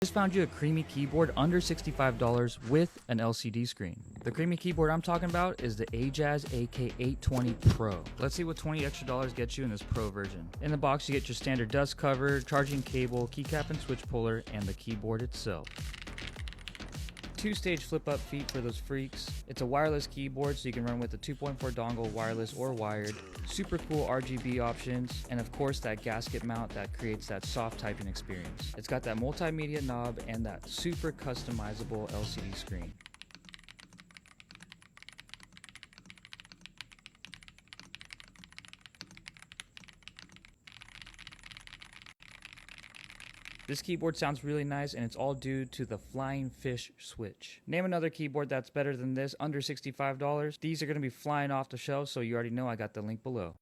Just found you a Creamy keyboard under $65 with an LCD screen. The Creamy keyboard I'm talking about is the Ajaz AK820 Pro. Let's see what $20 extra gets you in this Pro version. In the box you get your standard dust cover, charging cable, keycap and switch puller, and the keyboard itself. Two-stage flip-up feet for those freaks. It's a wireless keyboard, so you can run with a 2.4 dongle, wireless or wired. Super cool RGB options, and of course that gasket mount that creates that soft typing experience. It's got that multimedia knob and that super customizable LCD screen. This keyboard sounds really nice, and it's all due to the Flying Fish switch. Name another keyboard that's better than this under $65. These are going to be flying off the shelf, so you already know I got the link below.